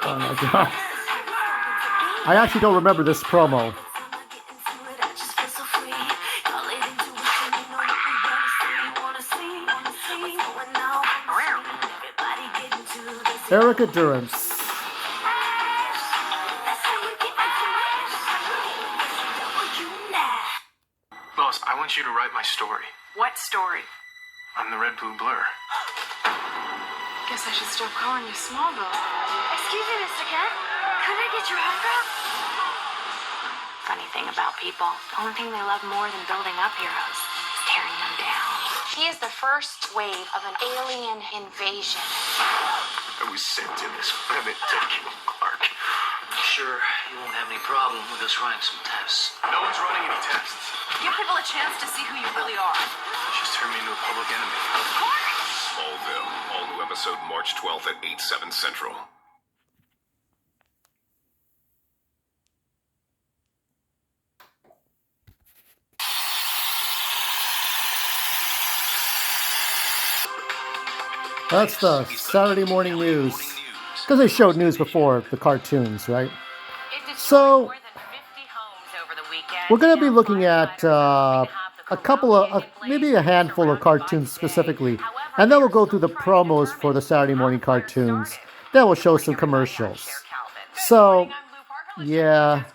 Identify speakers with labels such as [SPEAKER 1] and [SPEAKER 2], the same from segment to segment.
[SPEAKER 1] Oh my god. I actually don't remember this promo. Erica Durance.
[SPEAKER 2] Lois, I want you to write my story.
[SPEAKER 3] What story?
[SPEAKER 2] I'm the Red Blue Blur.
[SPEAKER 3] Guess I should stop calling you Smallville.
[SPEAKER 4] Excuse me, Mr. Kent. Could I get your autograph?
[SPEAKER 3] Funny thing about people, the only thing they love more than building up heroes is tearing them down. He is the first wave of an alien invasion.
[SPEAKER 2] I was sent to this planet to kill Clark.
[SPEAKER 5] I'm sure you won't have any problem with us running some tests.
[SPEAKER 2] No one's running any tests.
[SPEAKER 3] Give people a chance to see who you really are.
[SPEAKER 2] She's turned me into a public enemy.
[SPEAKER 6] Smallville, all new episode March 12th at 8/7 Central.
[SPEAKER 1] That's the Saturday morning news. Because they showed news before the cartoons, right? So, we're going to be looking at a couple of, maybe a handful of cartoons specifically. And then we'll go through the promos for the Saturday morning cartoons. Then we'll show some commercials. So, yeah,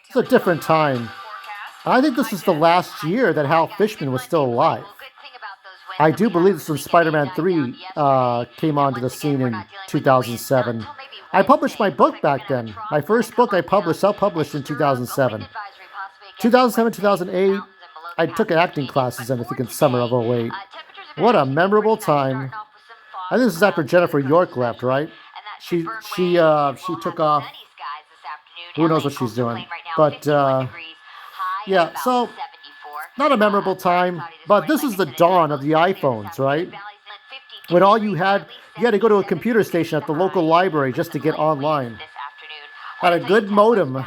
[SPEAKER 1] it's a different time. I think this is the last year that Hal Fishman was still alive. I do believe this when Spider-Man 3 came onto the scene in 2007. I published my book back then. My first book I published, self-published in 2007. 2007, 2008, I took acting classes, and I think in summer of 08. What a memorable time. I think this is after Jennifer York left, right? She took off. Who knows what she's doing? But, yeah, so... not a memorable time, but this is the dawn of the iPhones, right? When all you had to go to a computer station at the local library just to get online. Had a good modem.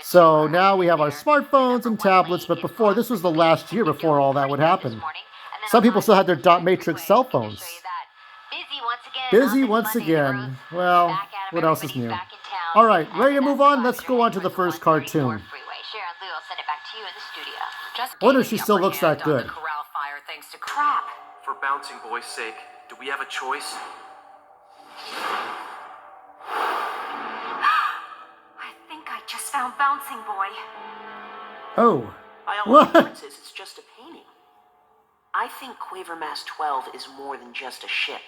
[SPEAKER 1] So now we have our smartphones and tablets, but before, this was the last year before all that would happen. Some people still had their dot matrix cell phones. Busy once again. Well, what else is new? All right, ready to move on? Let's go on to the first cartoon. I wonder if she still looks that good.
[SPEAKER 3] Crap.
[SPEAKER 5] For Bouncing Boy's sake, do we have a choice?
[SPEAKER 4] I think I just found Bouncing Boy.
[SPEAKER 1] Oh.
[SPEAKER 5] By all
[SPEAKER 1] What?
[SPEAKER 5] appearances, it's just a painting. I think Quavermass 12 is more than just a ship.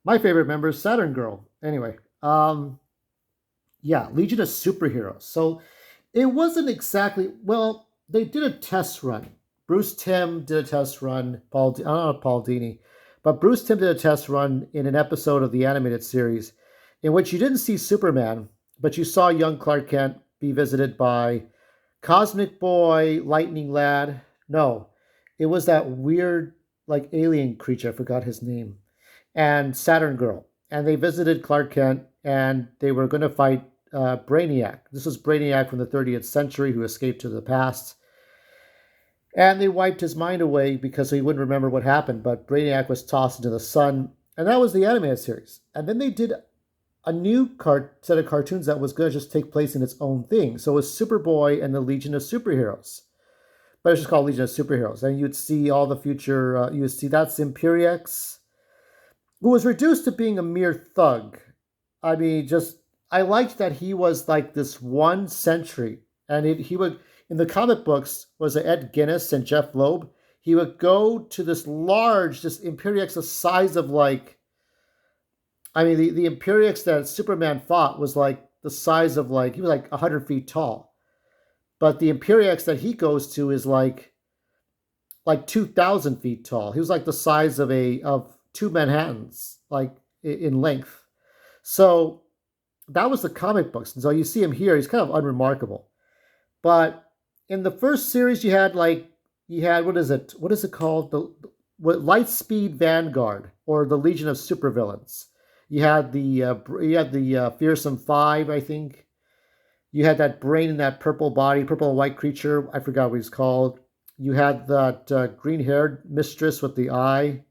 [SPEAKER 1] My favorite member is Saturn Girl. Anyway, yeah, Legion of Superheroes. So it wasn't exactly, well, they did a test run. Bruce Timm did a test run. I don't know Paul Dini, but Bruce Timm did a test run in an episode of the animated series in which you didn't see Superman, but you saw young Clark Kent be visited by Cosmic Boy, Lightning Lad. No, it was that weird, like, alien creature. I forgot his name. And Saturn Girl. And they visited Clark Kent, and they were going to fight Brainiac. This was Brainiac from the 30th century who escaped to the past. And they wiped his mind away because he wouldn't remember what happened, but Brainiac was tossed into the sun. And that was the animated series. And then they did a new set of cartoons that was going to just take place in its own thing. So it was Superboy and the Legion of Superheroes. But it's just called Legion of Superheroes. And you'd see all the future, you would see that's Imperiex, who was reduced to being a mere thug. I mean, I liked that he was like this one sentry. And he would, in the comic books, was Ed Guinness and Jeff Loeb. He would go to this Imperiex the size of like, I mean, the Imperiex that Superman fought was like the size of like, he was like 100 feet tall. But the Imperiex that he goes to is like 2,000 feet tall. He was like the size of two Manhattans, like in length. So that was the comic books. And so you see him here, he's kind of unremarkable. But in the first series, you had you had, what is it? What is it called? What Lightspeed Vanguard, or the Legion of Supervillains. You had the Fearsome Five, I think. You had that brain in that purple body, purple and white creature. I forgot what he's called. You had that green-haired mistress with the eye.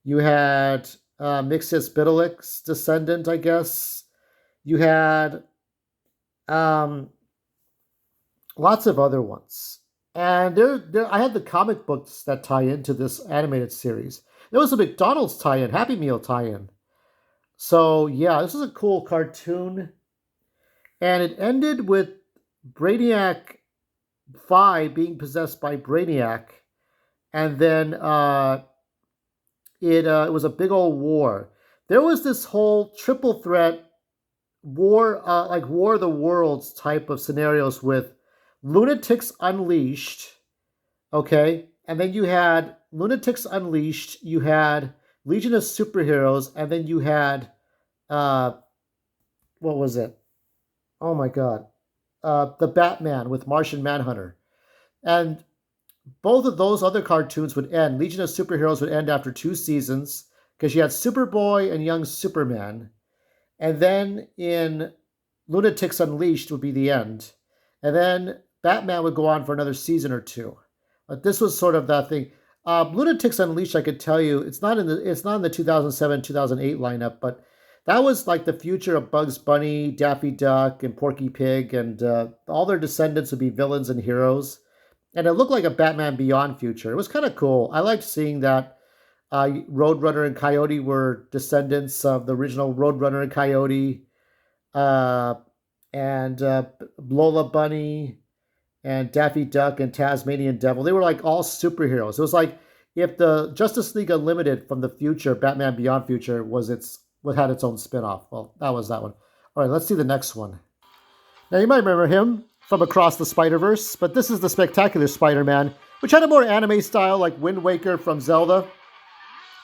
[SPEAKER 1] You had Mixus Biddlex descendant, I guess. You had lots of other ones. And I had the comic books that tie into this animated series. There was a McDonald's tie-in, Happy Meal tie-in. So, yeah, this is a cool cartoon. And it ended with Brainiac Phi being possessed by Brainiac. And then it was a big old war. There was this whole triple threat war, like War of the Worlds type of scenarios with Lunatics Unleashed, okay? And then you had Lunatics Unleashed, you had Legion of Superheroes, and then you had, what was it? Oh my god. The Batman with Martian Manhunter. And both of those other cartoons would end. Legion of Superheroes would end after 2 seasons, because you had Superboy and Young Superman. And then in Lunatics Unleashed would be the end. And then Batman would go on for another season or 2. But this was sort of that thing. Lunatics Unleashed, I could tell you, it's not in the 2007-2008 lineup, but that was like the future of Bugs Bunny, Daffy Duck, and Porky Pig, and all their descendants would be villains and heroes. And it looked like a Batman Beyond future. It was kind of cool. I liked seeing that Roadrunner and Coyote were descendants of the original Roadrunner and Coyote, and Lola Bunny, and Daffy Duck, and Tasmanian Devil. They were like all superheroes. It was like if the Justice League Unlimited from the future, Batman Beyond future, had its own spin-off. Well, that was that one. All right, let's see the next one. Now, you might remember him from Across the Spider-Verse, but this is the Spectacular Spider-Man, which had a more anime style like Wind Waker from Zelda.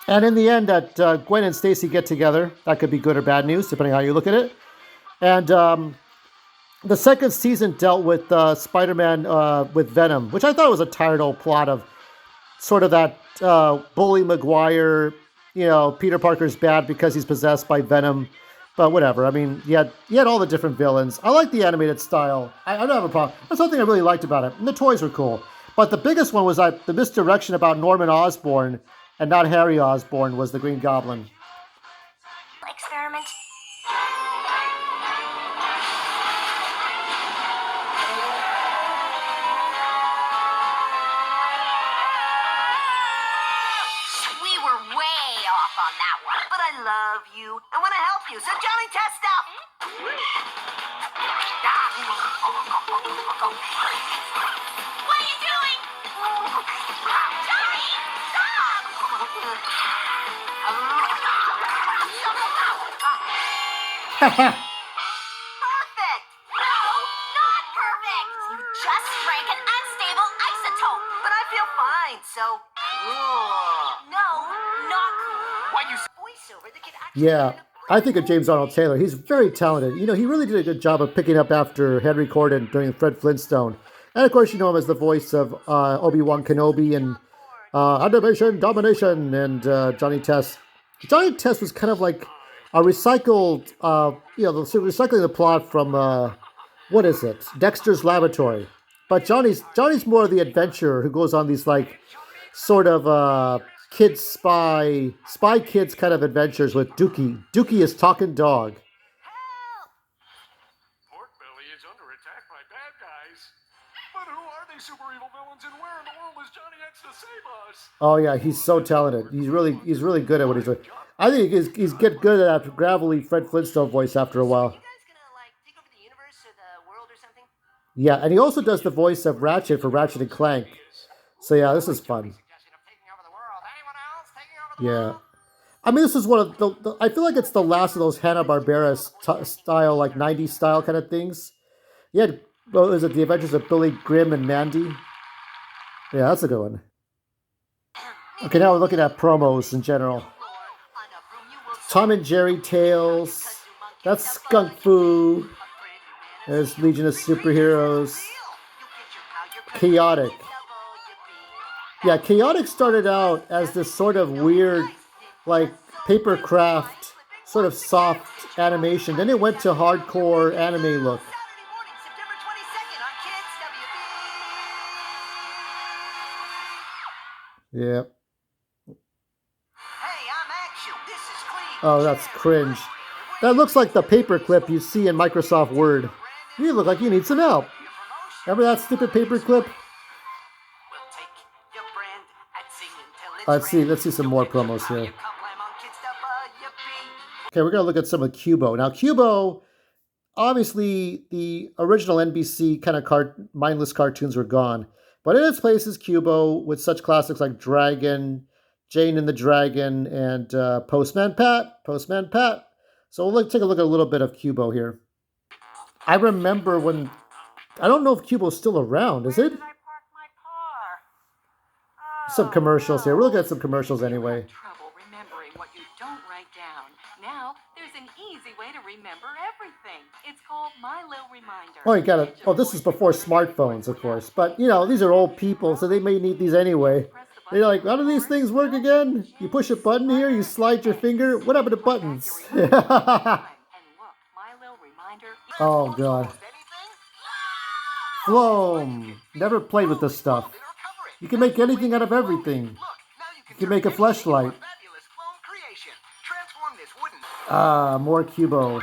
[SPEAKER 1] And in the end, that Gwen and Stacy get together. That could be good or bad news, depending on how you look at it. And the second season dealt with Spider-Man with Venom, which I thought was a tired old plot of sort of that Bully Maguire, Peter Parker's bad because he's possessed by Venom. But whatever. I mean, you had all the different villains. I like the animated style. I don't have a problem. That's something I really liked about it. And the toys were cool. But the biggest one was the misdirection about Norman Osborn and not Harry Osborn was the Green Goblin.
[SPEAKER 4] Experiment.
[SPEAKER 5] We were way off on that one. But I love you. I want to help you. So Johnny, test up.
[SPEAKER 4] What are you doing? Johnny,
[SPEAKER 5] Perfect.
[SPEAKER 4] no, not perfect. You just drank an unstable isotope.
[SPEAKER 5] But I feel fine, so cool.
[SPEAKER 4] No, not cool.
[SPEAKER 5] Voiceover that can actually
[SPEAKER 1] Yeah, I think of James Arnold Taylor. He's very talented. He really did a good job of picking up after Henry Corden during Fred Flintstone. And of course, you know him as the voice of Obi-Wan Kenobi and Animation Domination and Johnny Test. Johnny Test was kind of like a recycled, recycling the plot from, what is it? Dexter's Laboratory. But Johnny's more of the adventurer who goes on these like sort of kids spy kids kind of adventures with Dookie. Dookie is talking dog.
[SPEAKER 2] Pork Belly is under attack by bad guys. But who are these super evil villains, and where in the world is Johnny X to save us?
[SPEAKER 1] Oh yeah, he's so talented. He's really good at what he's doing. I think he's get good at that gravelly Fred Flintstone voice after a while.
[SPEAKER 5] You guys gonna take over the universe or the world or something?
[SPEAKER 1] Yeah, and he also does the voice of Ratchet for Ratchet and Clank. So yeah, this is fun. Yeah. I mean, this is one of the I feel like it's the last of those Hanna-Barbera style, like 90s style kind of things. Yeah, is it The Adventures of Billy Grimm and Mandy? Yeah, that's a good one. Okay, now we're looking at promos in general. Tom and Jerry Tales. That's Skunk Fu. There's Legion of Superheroes. Chaotic. Yeah, Chaotic started out as this sort of weird, like paper craft, sort of soft animation. Then it went to hardcore anime look.
[SPEAKER 5] Saturday morning, September 22nd on Kids WB.
[SPEAKER 1] Yeah.
[SPEAKER 5] Hey, I'm Action. This is Cleve.
[SPEAKER 1] Oh, that's cringe. That looks like the paperclip you see in Microsoft Word. You look like you need some help. Remember that stupid paperclip?
[SPEAKER 5] We'll take your brand and sing until it's
[SPEAKER 1] Let's see.
[SPEAKER 5] grand.
[SPEAKER 1] Let's see some more promos here.
[SPEAKER 5] You come climb on Kids WB.
[SPEAKER 1] Okay, we're gonna look at some of Cubo. Now, Cubo, obviously, the original NBC kind of mindless cartoons were gone, but in its place is Cubo with such classics like Dragon, Jane and the Dragon, and Postman Pat. Postman Pat. So let's take a look at a little bit of Cubo here. I remember when. I don't know if Cubo's still around. Is it?
[SPEAKER 7] Where did I park my car?
[SPEAKER 1] Some commercials here. We're looking at some commercials anyway.
[SPEAKER 7] Trouble remembering what you don't write down. Now there's an easy way to remember everything. It's called My Little Reminder.
[SPEAKER 1] Oh, you got it. Oh, this is before smartphones, of course. But, you know, these are old people, so they may need these anyway. They're like, how do these things work again? You push a button here, you slide your finger. What happened to buttons?
[SPEAKER 7] And look, My Little Reminder.
[SPEAKER 1] Oh, God. Floam. Never played with this stuff. You can make anything out of everything. You can make a fleshlight. Ah, more Cubo.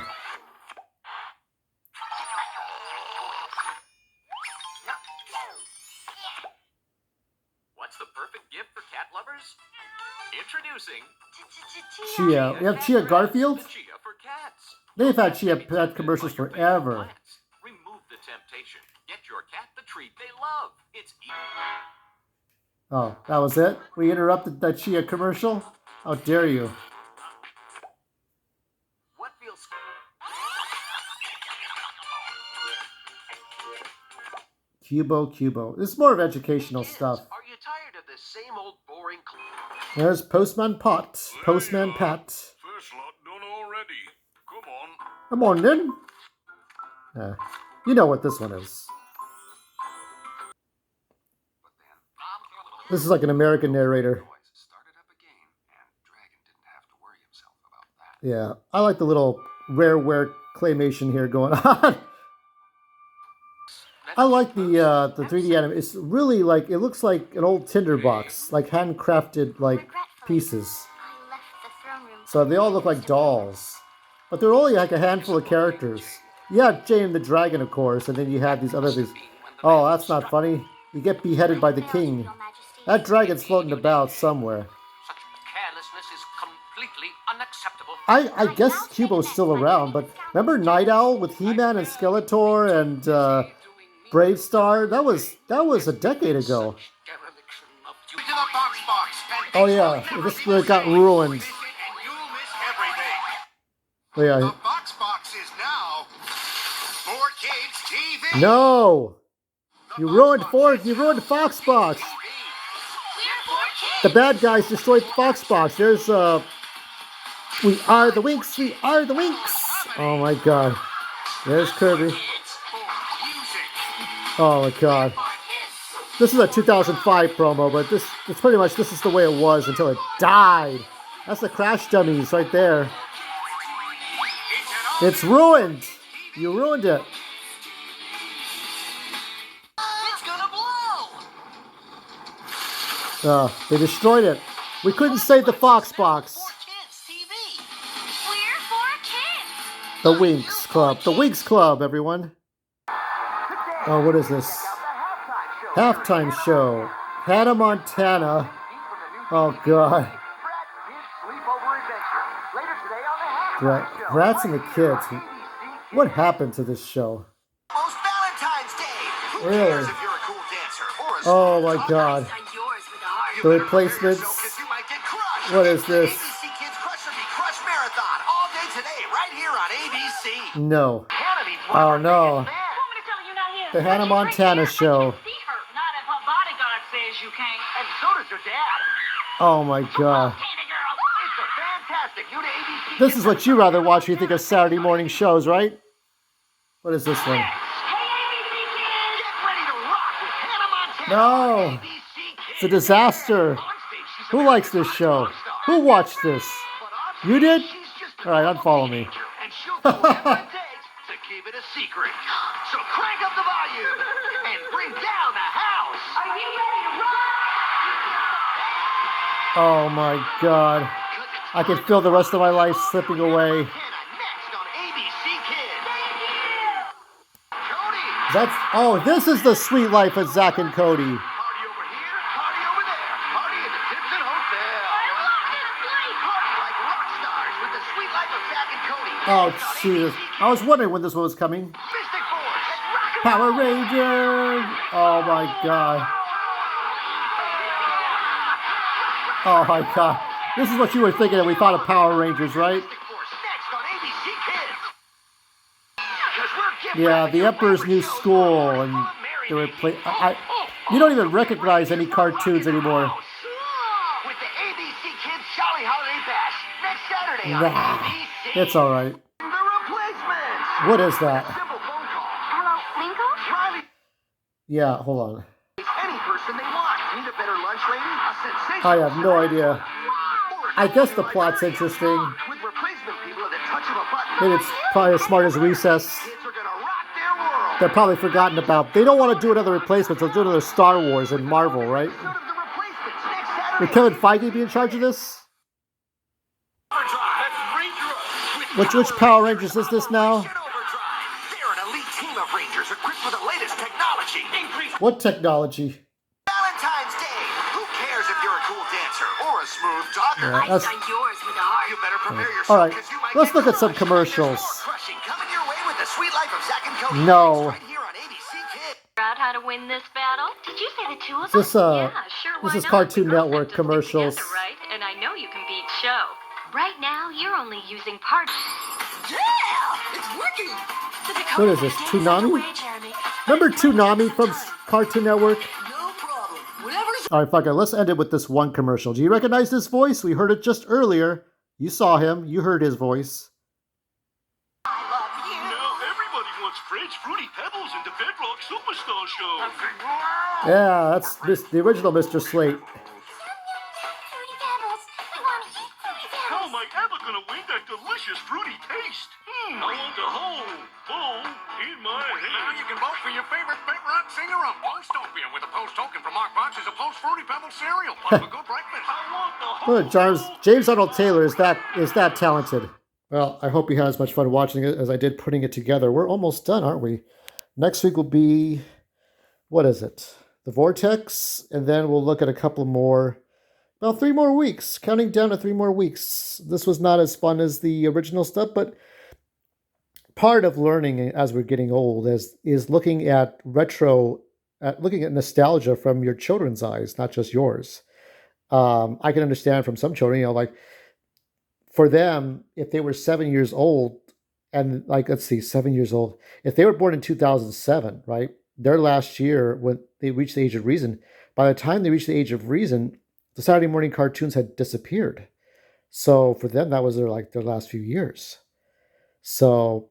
[SPEAKER 2] What's the perfect gift for cat lovers? Introducing
[SPEAKER 1] Chia. We have Chia Garfield?
[SPEAKER 2] Chia for cats.
[SPEAKER 1] They've had Chia Pet commercials forever.
[SPEAKER 2] Remove the temptation. Get your cat the treat they love. It's
[SPEAKER 1] Oh, that was it? We interrupted that Chia commercial? How dare you?
[SPEAKER 2] what feels
[SPEAKER 1] Cubo. This is more of educational stuff.
[SPEAKER 2] Are you tired of the same old boring
[SPEAKER 1] There's Postman Pat. Postman Pat.
[SPEAKER 2] First lot done already. Come on.
[SPEAKER 1] Come on, then. You know what this one is. This is like an American narrator.
[SPEAKER 2] Started up again, and Dragon didn't have to worry himself about that.
[SPEAKER 1] Yeah, I like the little rareware claymation here going on. I like the 3D anime. It's really like, it looks like an old tinderbox, like handcrafted like pieces.
[SPEAKER 3] I left the throne room.
[SPEAKER 1] So they all look like dolls, but they're only like a handful of characters. You have Jane and the Dragon, of course, and then you have these other things. Oh, that's not funny. You get beheaded by the king. That dragon's floating about somewhere.
[SPEAKER 2] Such carelessness is completely unacceptable.
[SPEAKER 1] I guess Cubo's still around, but remember Night Owl with He-Man and Skeletor and Brave Star? That was a decade ago.
[SPEAKER 2] Dereliction of duty. To the box,
[SPEAKER 1] Oh yeah, this got ruined.
[SPEAKER 2] and you'll miss everything.
[SPEAKER 1] Oh, yeah.
[SPEAKER 2] The box is now 4Kids TV.
[SPEAKER 1] No, you ruined Foxbox. The bad guys destroyed Foxbox. There's We Are the Winx. We Are the Winx. Oh my God. There's Kirby. Oh my God. This is a 2005 promo, but it's pretty much this is the way it was until it died. That's the Crash Dummies right there. It's ruined. You ruined it.
[SPEAKER 5] It's gonna blow.
[SPEAKER 1] They destroyed it. We couldn't save the Foxbox.
[SPEAKER 5] 4Kids TV.
[SPEAKER 3] We're for kids.
[SPEAKER 1] The Winx Club. The Winx Club, everyone. Oh, what is this? Halftime show. Hannah Montana. Oh, God. Bratz and the Kids. What happened to this show?
[SPEAKER 5] Most Valentine's Day. Who
[SPEAKER 1] Really?
[SPEAKER 5] cares if you're a cool dancer or a
[SPEAKER 1] Oh, my God.
[SPEAKER 5] Sign yours with a heart.
[SPEAKER 1] The replacements.
[SPEAKER 5] You might get crushed.
[SPEAKER 1] What is this?
[SPEAKER 5] ABC Kids Crush or Be Crushed Marathon all day today, right here on ABC.
[SPEAKER 1] No. Oh, no. The Hannah Montana show.
[SPEAKER 7] See her, not if her bodyguard says you can't.
[SPEAKER 2] And so does your dad.
[SPEAKER 1] Oh, my God.
[SPEAKER 7] Hey, girl.
[SPEAKER 2] It's a fantastic new to ABC.
[SPEAKER 1] This is what you rather watch when you think of Saturday morning shows, right? What is this one?
[SPEAKER 2] Get ready to rock with Hannah Montana
[SPEAKER 1] No.
[SPEAKER 2] on ABC
[SPEAKER 1] It's a disaster. Who likes this show? Who watched this? You did? All right, unfollow me.
[SPEAKER 5] And she'll do whatever it takes to keep it a secret. So crank up the volume and bring down the house. Are you ready to run?
[SPEAKER 1] Oh my God. I can feel the rest of my life slipping away.
[SPEAKER 5] Next on ABC Kids. Cody.
[SPEAKER 1] This is the sweet life of Zach and Cody.
[SPEAKER 5] Party over here, party over there. Party at the Tipton Hotel. I love this place. Party like rock stars with the sweet life of Zach and Cody.
[SPEAKER 1] Oh,
[SPEAKER 5] Next on
[SPEAKER 1] Jesus.
[SPEAKER 5] ABC
[SPEAKER 1] I was wondering when this one was coming.
[SPEAKER 5] Mystic Force. Rock
[SPEAKER 1] Power Rangers! Oh my God. Oh my God. This is what you were thinking when we thought of Power Rangers, right?
[SPEAKER 5] Mystic Force next on ABC Kids. 'Cause we're getting
[SPEAKER 1] Yeah,
[SPEAKER 5] ready
[SPEAKER 1] the
[SPEAKER 5] to
[SPEAKER 1] Emperor's
[SPEAKER 5] leverage
[SPEAKER 1] New
[SPEAKER 5] those
[SPEAKER 1] School,
[SPEAKER 5] powers
[SPEAKER 1] and
[SPEAKER 5] of
[SPEAKER 1] they were
[SPEAKER 5] Mary
[SPEAKER 1] play. You don't even recognize any cartoons anymore.
[SPEAKER 5] With the ABC Kids Jolly Holiday Bash next Saturday on
[SPEAKER 1] Nah,
[SPEAKER 5] ABC.
[SPEAKER 1] it's all right.
[SPEAKER 5] The Replacements.
[SPEAKER 1] What is that?
[SPEAKER 5] Simple phone call.
[SPEAKER 3] Hello, Winkle?
[SPEAKER 5] Riley,
[SPEAKER 1] Yeah, hold on.
[SPEAKER 5] any person they want. Need a better lunch lady? A sensation.
[SPEAKER 1] I have no idea. I guess the plot's interesting.
[SPEAKER 5] With replacement people at the touch of a button.
[SPEAKER 1] Maybe it's probably as smart as Recess.
[SPEAKER 5] Kids are gonna rock their world.
[SPEAKER 1] They're probably forgotten about. They don't want to do another replacement. They'll do another Star Wars and Marvel, right?
[SPEAKER 5] Episode of The Replacements next Saturday.
[SPEAKER 1] Would Kevin Feige be in charge of this? Which Power Rangers is this now?
[SPEAKER 5] They're an elite team of Rangers equipped with the latest technology. Increase
[SPEAKER 1] What technology?
[SPEAKER 5] Valentine's Day. Who cares if you're a cool dancer or a smooth talker?
[SPEAKER 1] Yeah, that's-
[SPEAKER 5] yours with a heart. You better prepare yourself.
[SPEAKER 1] All right,
[SPEAKER 5] 'cause you might
[SPEAKER 1] let's
[SPEAKER 5] get
[SPEAKER 1] look at some
[SPEAKER 5] crushed.
[SPEAKER 1] commercials.
[SPEAKER 5] There's more crushing coming your way with the sweet life of Zack and Cody.
[SPEAKER 1] No.
[SPEAKER 5] Right here on ABC Kids.
[SPEAKER 3] Out how to win this battle? Did you say the two of
[SPEAKER 1] This,
[SPEAKER 3] us? Yeah, sure.
[SPEAKER 1] this
[SPEAKER 3] why
[SPEAKER 1] is
[SPEAKER 3] not?
[SPEAKER 1] Cartoon
[SPEAKER 3] We both
[SPEAKER 1] Network
[SPEAKER 3] have to stick
[SPEAKER 1] commercials.
[SPEAKER 3] together, right? And I know you can beat Show. Right now, you're only using part.
[SPEAKER 5] Yeah, it's working.
[SPEAKER 1] What is this, Toonami? Remember Toonami from Cartoon Network?
[SPEAKER 5] No problem. Whatever's
[SPEAKER 1] All right, fuck it. Let's end it with this one commercial. Do you recognize this voice? We heard it just earlier. You saw him. You heard his voice.
[SPEAKER 2] Now everybody wants Fred's Fruity Pebbles in the Bedrock Superstar Show.
[SPEAKER 1] Yeah, that's the original Mr. Slate.
[SPEAKER 2] How am I ever gonna win that delicious fruity taste? I want the whole bowl in my hand.
[SPEAKER 8] Now you can vote for your favorite pet rock singer on Postopia with a post token from Mark Box as a post Fruity Pebble cereal. Part of a good breakfast.
[SPEAKER 2] I want the whole
[SPEAKER 1] Look, James Arnold Taylor is that talented. Well, I hope you had as much fun watching it as I did putting it together. We're almost done, aren't we? Next week will be, what is it? The Vortex, and then we'll look at a couple more. About 3 more weeks, counting down to 3 more weeks. This was not as fun as the original stuff, but part of learning as we're getting old is looking at looking at nostalgia from your children's eyes, not just yours. I can understand from some children, like for them, if they were 7 years old, and let's see, 7 years old, if they were born in 2007, right? Their last year when they reached the age of reason, by the time they reached the age of reason, the Saturday morning cartoons had disappeared. So for them, that was their last few years. So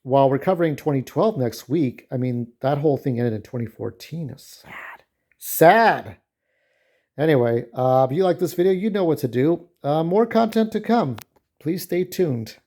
[SPEAKER 1] while we're covering 2012 next week, I mean, that whole thing ended in 2014. It's sad. Sad. Anyway, if you like this video, you know what to do. More content to come. Please stay tuned.